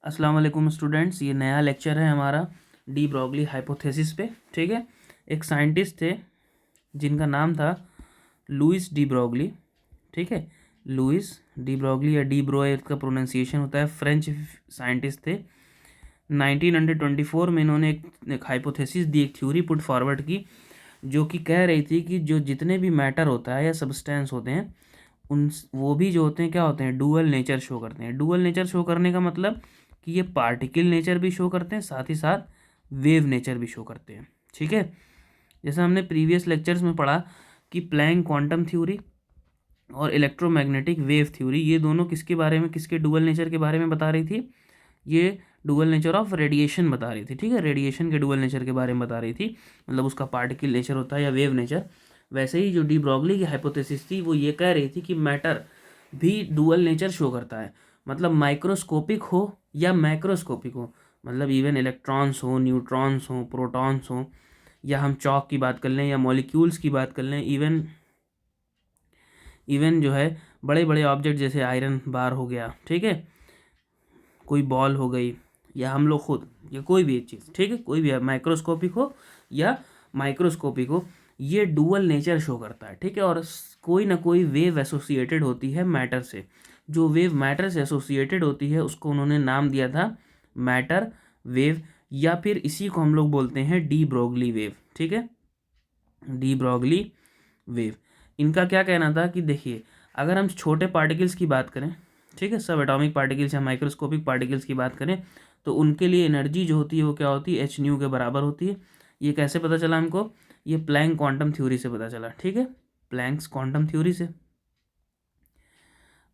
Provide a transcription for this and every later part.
अस्सलाम वालेकुम स्टूडेंट्स, ये नया लेक्चर है हमारा डी ब्रॉगली हाइपोथेसिस पे। ठीक है। एक साइंटिस्ट थे जिनका नाम था लुइस डी ब्रॉगली। ठीक है, लुइस डी ब्रॉगली या डी ब्रोए का प्रोनाउंसिएशन होता है। फ्रेंच साइंटिस्ट थे। 1924 में इन्होंने एक हाइपोथेसिस दी, एक थ्योरी पुट फॉरवर्ड की, जो कि कह रही थी कि जो जितने भी मैटर होता है या सब्सटेंस होते हैं उन वो भी जो होते हैं क्या होते हैं, डुअल नेचर शो करते हैं। डुअल नेचर शो करने का मतलब कि ये पार्टिकल नेचर भी शो करते हैं, साथ ही साथ वेव नेचर भी शो करते हैं। ठीक है। जैसा हमने प्रीवियस लेक्चर्स में पढ़ा कि प्लैंक क्वांटम थ्योरी और इलेक्ट्रोमैग्नेटिक वेव थ्योरी, ये दोनों किसके बारे में, किसके डुअल नेचर के बारे में बता रही थी? ये डुअल नेचर ऑफ रेडिएशन बता रही थी। ठीक है, रेडिएशन के डुअल नेचर के बारे में बता रही थी, मतलब उसका पार्टिकल नेचर होता है या वेव नेचर। वैसे ही जो डी ब्रॉगली की हाइपोथेसिस थी वो ये कह रही थी कि मैटर भी डुअल नेचर शो करता है, मतलब माइक्रोस्कोपिक हो या मैक्रोस्कोपिक हो, मतलब इवन इलेक्ट्रॉन्स हो, न्यूट्रॉन्स हो, प्रोटॉन्स हो, या हम चॉक की बात कर लें या मॉलिक्यूल्स की बात कर लें, इवन इवन जो है बड़े बड़े ऑब्जेक्ट जैसे आयरन बार हो गया, ठीक है, कोई बॉल हो गई, या हम लोग खुद, या कोई भी एक चीज़, ठीक है, कोई भी माइक्रोस्कोपिक हो या माइक्रोस्कोपिक हो, ये डुअल नेचर शो करता है। ठीक है। और कोई ना कोई वेव एसोसिएटेड होती है मैटर से। जो वेव मैटर से एसोसिएटेड होती है उसको उन्होंने नाम दिया था मैटर वेव, या फिर इसी को हम लोग बोलते हैं डी ब्रोगली वेव। ठीक है, डी ब्रोगली वेव। इनका क्या कहना था कि देखिए, अगर हम छोटे पार्टिकल्स की बात करें, ठीक है, सब एटॉमिक पार्टिकल्स या माइक्रोस्कोपिक पार्टिकल्स की बात करें, तो उनके लिए एनर्जी जो होती है वो क्या होती है, एच न्यू के बराबर होती है। ये कैसे पता चला हमको? ये प्लैंक क्वांटम थ्योरी से पता चला। ठीक है, प्लैंक्स क्वांटम थ्योरी से।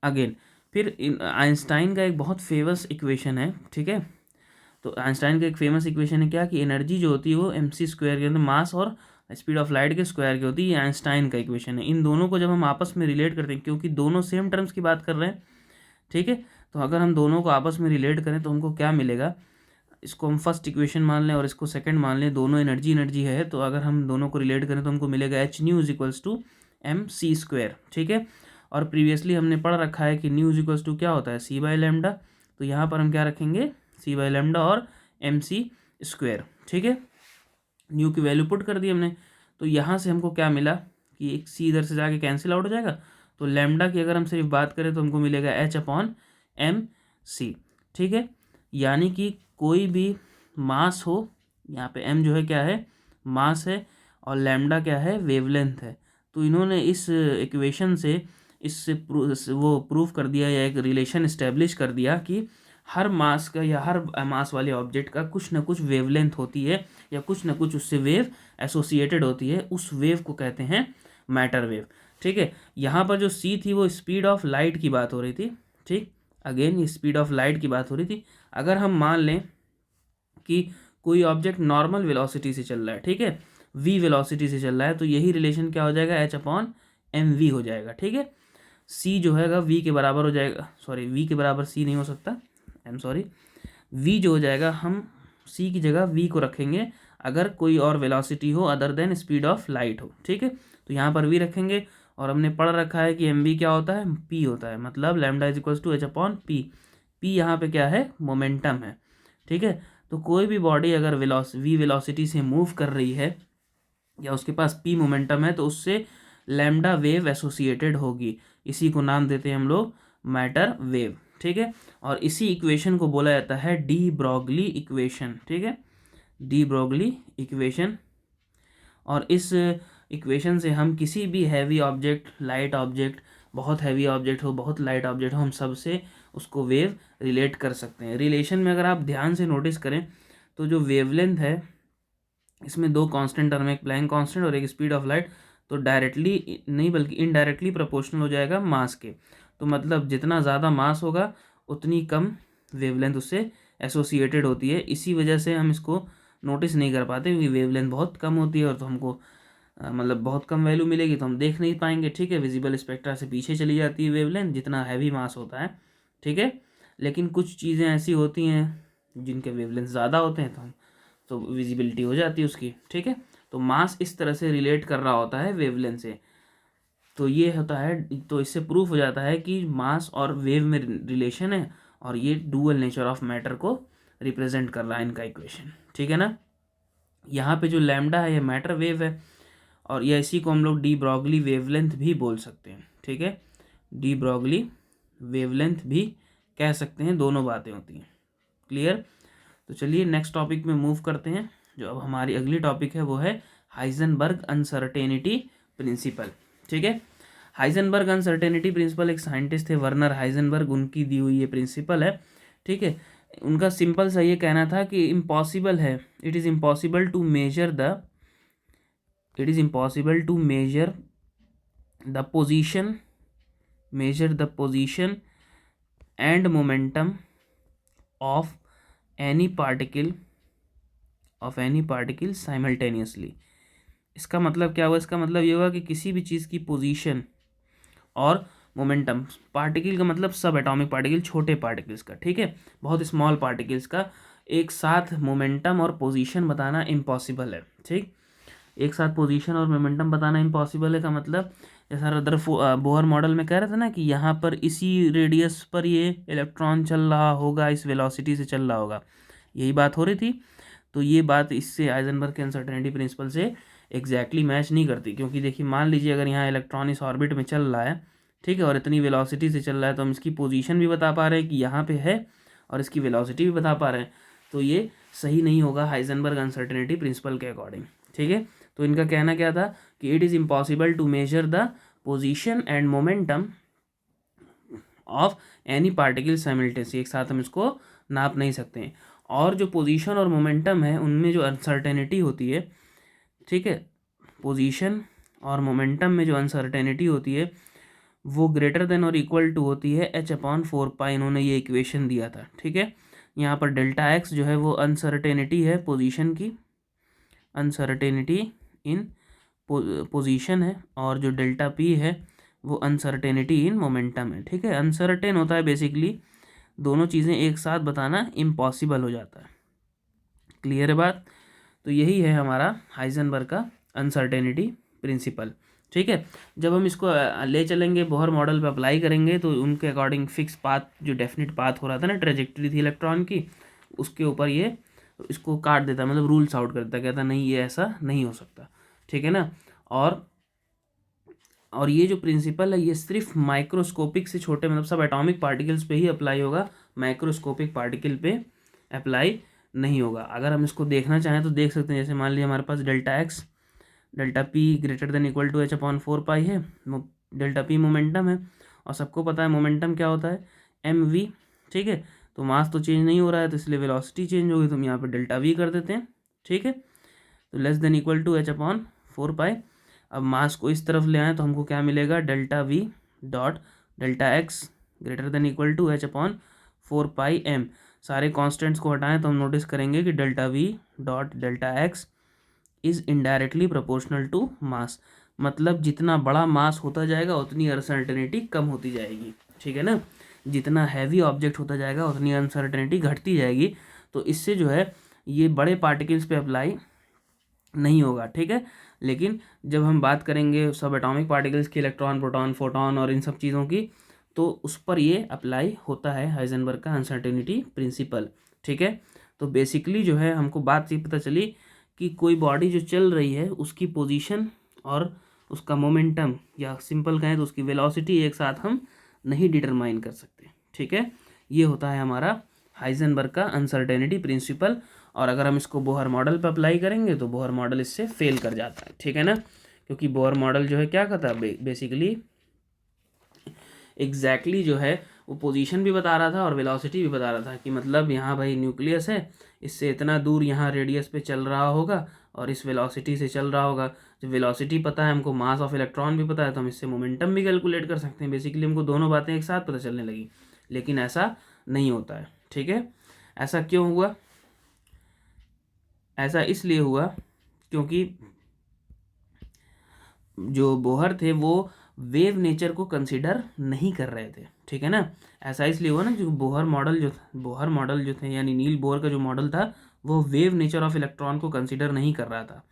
अगेन फिर आइंस्टाइन का एक बहुत फेमस इक्वेशन है। ठीक है, तो आइंस्टाइन का एक फेमस इक्वेशन है क्या, कि एनर्जी जो होती है वो एम सी स्क्वायर के अंदर, मास और स्पीड ऑफ लाइट के स्क्वायर की होती है। ये आइंस्टाइन का इक्वेशन है। इन दोनों को जब हम आपस में रिलेट करते हैं, क्योंकि दोनों सेम टर्म्स की बात कर रहे हैं, ठीक है, तो अगर हम दोनों को आपस में रिलेट करें तो हमको क्या मिलेगा? इसको हम फर्स्ट इक्वेशन मान लें और इसको सेकंड मान लें, दोनों एनर्जी एनर्जी है, तो अगर हम दोनों को रिलेट करें तो हमको मिलेगा h nu is equals to m c square. ठीक है, और प्रीवियसली हमने पढ़ रखा है कि न्यू इज इक्वल्स टू क्या होता है, सी बाई लेमडा। तो यहाँ पर हम क्या रखेंगे, सी बाई लेमडा और एम सी स्क्वायर। ठीक है, न्यू की वैल्यू पुट कर दी हमने, तो यहाँ से हमको क्या मिला कि एक सी इधर से जाके कैंसिल आउट हो जाएगा। तो लेमडा की अगर हम सिर्फ बात करें तो हमको मिलेगा एच अपॉन एम सी। ठीक है, यानी कि कोई भी मास हो, यहाँ पे एम जो है क्या है, मास है, और लेमडा क्या है, वेवलेंथ है। तो इन्होंने इस इक्वेशन से इससे वो प्रूव कर दिया, या एक रिलेशन इस्टेब्लिश कर दिया कि हर मास का या हर मास वाले ऑब्जेक्ट का कुछ ना कुछ वेवलेंथ होती है, या कुछ ना कुछ उससे वेव एसोसिएटेड होती है। उस वेव को कहते हैं मैटर वेव। ठीक है, यहाँ पर जो सी थी वो स्पीड ऑफ लाइट की बात हो रही थी। ठीक, अगेन ये स्पीड ऑफ लाइट की बात हो रही थी। अगर हम मान लें कि कोई ऑब्जेक्ट नॉर्मल वेलोसिटी से चल रहा है, ठीक है, वी वेलोसिटी से चल रहा है, तो यही रिलेशन क्या हो जाएगा, एच अपॉन एम वी हो जाएगा। ठीक है, सी जो है वी के बराबर हो जाएगा, सॉरी वी के बराबर सी नहीं हो सकता, आई एम सॉरी, वी जो हो जाएगा, हम सी की जगह वी को रखेंगे अगर कोई और वेलोसिटी हो other than speed of light हो। ठीक है, तो यहाँ पर वी रखेंगे, और हमने पढ़ रखा है कि एम वी क्या होता है, पी होता है, मतलब lambda is equals to h upon p. P यहाँ पे क्या है, मोमेंटम है। ठीक है, तो कोई भी बॉडी अगर वी वेलोसिटी से मूव कर रही है या उसके पास पी मोमेंटम है, तो उससे लैम्डा वेव एसोसिएटेड होगी। इसी को नाम देते हैं हम लोग मैटर वेव। ठीक है, और इसी इक्वेशन को बोला जाता है डी ब्रॉगली इक्वेशन। ठीक है, डी ब्रॉगली इक्वेशन। और इस इक्वेशन से हम किसी भी हैवी ऑब्जेक्ट, लाइट ऑब्जेक्ट, बहुत हैवी ऑब्जेक्ट हो, बहुत लाइट ऑब्जेक्ट हो, हम सबसे उसको वेव रिलेट कर सकते हैं। रिलेशन में अगर आप ध्यान से नोटिस करें तो जो वेवलेंथ है, इसमें दो कांस्टेंट टर्म है, एक प्लैंक कांस्टेंट और एक स्पीड ऑफ लाइट। तो डायरेक्टली नहीं बल्कि इनडायरेक्टली प्रोपोर्शनल हो जाएगा मास के। तो मतलब जितना ज़्यादा मास होगा उतनी कम वेवलेंथ उससे एसोसिएटेड होती है। इसी वजह से हम इसको नोटिस नहीं कर पाते, क्योंकि वेवलेंथ बहुत कम होती है, और तो हमको मतलब बहुत कम वैल्यू मिलेगी तो हम देख नहीं पाएंगे। ठीक है, विजिबल स्पेक्ट्रा से पीछे चली जाती है वेवलेंथ, जितना हैवी मास होता है। ठीक है, लेकिन कुछ चीज़ें ऐसी होती हैं जिनके वेवलेंथ ज़्यादा होते हैं, तो विजिबिलिटी हो जाती है उसकी। ठीक है, तो मास इस तरह से रिलेट कर रहा होता है वेवलेंथ से। तो ये होता है, तो इससे प्रूफ हो जाता है कि मास और वेव में रिलेशन है, और ये डुअल नेचर ऑफ मैटर को रिप्रेजेंट कर रहा है इनका इक्वेशन, ठीक है ना। यहाँ पे जो लैम्डा है ये मैटर वेव है, और ये इसी को हम लोग डी ब्रॉगली वेवलेंथ भी बोल सकते हैं, ठीक है, डी ब्रॉगली वेवलेंथ भी कह सकते हैं, दोनों बातें होती हैं। क्लियर। तो चलिए नेक्स्ट टॉपिक में मूव करते हैं। जो अब हमारी अगली टॉपिक है वो है हाइजेनबर्ग अनसर्टेनिटी प्रिंसिपल, ठीक है। हाइजेनबर्ग अनसर्टेनिटी प्रिंसिपल एक साइंटिस्ट थे वर्नर हाइजेनबर्ग, उनकी दी हुई ये प्रिंसिपल है, ठीक है। उनका सिंपल सा ये कहना था कि इम्पॉसिबल है, it is impossible to measure the position and momentum of any particle simultaneously. इसका मतलब क्या हुआ? इसका मतलब ये हुआ कि किसी भी चीज़ की पोजीशन और मोमेंटम, पार्टिकल का मतलब सब एटॉमिक पार्टिकल, छोटे पार्टिकल्स का, ठीक है, बहुत स्मॉल पार्टिकल्स का एक साथ मोमेंटम और पोजीशन बताना इम्पॉसिबल है, ठीक। एक साथ पोजीशन और मोमेंटम बताना इम्पॉसिबल है का मतलब जैसा रदरफोर्ड बोहर मॉडल में कह रहे थे ना कि यहाँ पर इसी रेडियस पर ये इलेक्ट्रॉन चल रहा होगा, इस वेलोसिटी से चल रहा होगा, यही बात हो रही थी। तो ये बात इससे हाइजेनबर्ग के अनसर्टेनिटी प्रिंसिपल से एग्जैक्टली मैच नहीं करती, क्योंकि देखिए मान लीजिए अगर यहाँ इलेक्ट्रॉन इस ऑर्बिट में चल रहा है, ठीक है, और इतनी वेलोसिटी से चल रहा है, तो हम इसकी पोजीशन भी बता पा रहे हैं कि यहाँ पे है, और इसकी वेलोसिटी भी बता पा रहे हैं, तो ये सही नहीं होगा हाइजेनबर्ग अनसर्टेनिटी प्रिंसिपल के अकॉर्डिंग, ठीक है। तो इनका कहना क्या था कि it is impossible to measure the position and momentum of any particle simultaneously, एक साथ हम इसको नाप नहीं सकते हैं। और जो पोजीशन और मोमेंटम है उनमें जो अनसर्टेनिटी होती है, ठीक है, पोजीशन और मोमेंटम में जो अनसर्टेनिटी होती है वो ग्रेटर देन और इक्वल टू होती है h/4π। इन्होंने ये इक्वेशन दिया था, ठीक है। यहाँ पर डेल्टा एक्स जो है वो अनसर्टेनिटी है पोजीशन की, अनसर्टेनिटी इन पोजीशन है, और जो डेल्टा पी है वो अनसर्टेनिटी इन मोमेंटम है, ठीक है। अनसर्टेन होता है बेसिकली, दोनों चीज़ें एक साथ बताना इम्पॉसिबल हो जाता है। क्लियर है बात। तो यही है हमारा हाइजेनबर्ग का अनसर्टेनिटी प्रिंसिपल, ठीक है। जब हम इसको ले चलेंगे बोहर मॉडल पे अप्लाई करेंगे तो उनके अकॉर्डिंग फिक्स पाथ, जो डेफिनेट पाथ हो रहा था ना, ट्रेजेक्टरी थी इलेक्ट्रॉन की, उसके ऊपर ये इसको काट देता, मतलब रूल्स आउट करता, कहता नहीं ये ऐसा नहीं हो सकता, ठीक है ना। और ये जो प्रिंसिपल है ये सिर्फ माइक्रोस्कोपिक से छोटे, मतलब सब एटॉमिक पार्टिकल्स पे ही अप्लाई होगा, माइक्रोस्कोपिक पार्टिकल पे अप्लाई नहीं होगा। अगर हम इसको देखना चाहें तो देख सकते हैं, जैसे मान लीजिए हमारे पास delta X, delta P greater than equal to h/4π है, डेल्टा पी मोमेंटम है, और सबको पता है मोमेंटम क्या होता है, mv, ठीक है। तो मास तो चेंज नहीं हो रहा है, तो इसलिए वेलोसिटी चेंज होगी, तो हम यहाँ पर डेल्टा वी कर देते हैं, ठीक है। तो less than equal to h/4π। अब मास को इस तरफ ले आए तो हमको क्या मिलेगा, delta v dot delta x greater than equal to h/4πm। सारे कांस्टेंट्स को हटाएं तो हम नोटिस करेंगे कि delta v dot delta x is indirectly proportional to mass, मतलब जितना बड़ा मास होता जाएगा उतनी अनसर्टेनिटी कम होती जाएगी, ठीक है ना। जितना हैवी ऑब्जेक्ट होता जाएगा उतनी अनसर्टेनिटी घटती जाएगी। तो इससे जो है ये बड़े पार्टिकल्स पे अप्लाई नहीं होगा, ठीक है। लेकिन जब हम बात करेंगे सब एटॉमिक पार्टिकल्स की, इलेक्ट्रॉन, प्रोटॉन, फोटॉन और इन सब चीज़ों की, तो उस पर ये अप्लाई होता है हाइजेनबर्ग का अनसर्टेनिटी प्रिंसिपल, ठीक है। तो बेसिकली जो है हमको बात ये पता चली कि कोई बॉडी जो चल रही है उसकी पोजीशन और उसका मोमेंटम, या सिंपल कहें तो उसकी वेलोसिटी एक साथ हम नहीं डिटरमाइन कर सकते, ठीक है। ये होता है हमारा हाइजेनबर्ग का अनसर्टेनिटी प्रिंसिपल। और अगर हम इसको बोहर मॉडल पर अप्लाई करेंगे तो बोहर मॉडल इससे फेल कर जाता है, ठीक है ना, क्योंकि बोहर मॉडल जो है क्या करता है, बेसिकली एग्जैक्टली जो है वो पोजीशन भी बता रहा था और वेलोसिटी भी बता रहा था कि मतलब यहाँ भाई न्यूक्लियस है, इससे इतना दूर यहाँ रेडियस पे चल रहा होगा और इस वेलोसिटी से चल रहा होगा। जब वेलोसिटी पता है हमको, मास ऑफ इलेक्ट्रॉन भी पता है, तो हम इससे मोमेंटम भी कैलकुलेट कर सकते हैं। बेसिकली हमको दोनों बातें एक साथ पता चलने लगी, लेकिन ऐसा नहीं होता है, ठीक है। ऐसा क्यों हुआ? ऐसा इसलिए हुआ क्योंकि जो बोहर थे वो वेव नेचर को कंसिडर नहीं कर रहे थे, ठीक है ना। ऐसा इसलिए हुआ ना, जो बोहर मॉडल जो थे यानी नील बोहर का जो मॉडल था वो वेव नेचर ऑफ इलेक्ट्रॉन को कंसिडर नहीं कर रहा था।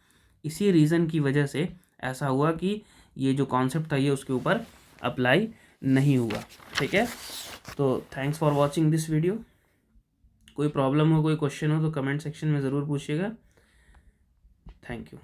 इसी रीज़न की वजह से ऐसा हुआ कि ये जो कॉन्सेप्ट था ये उसके ऊपर अप्लाई नहीं हुआ। ठीक है, तो thanks for watching this video. कोई प्रॉब्लम हो, कोई क्वेश्चन हो तो कमेंट सेक्शन में ज़रूर पूछिएगा। Thank you.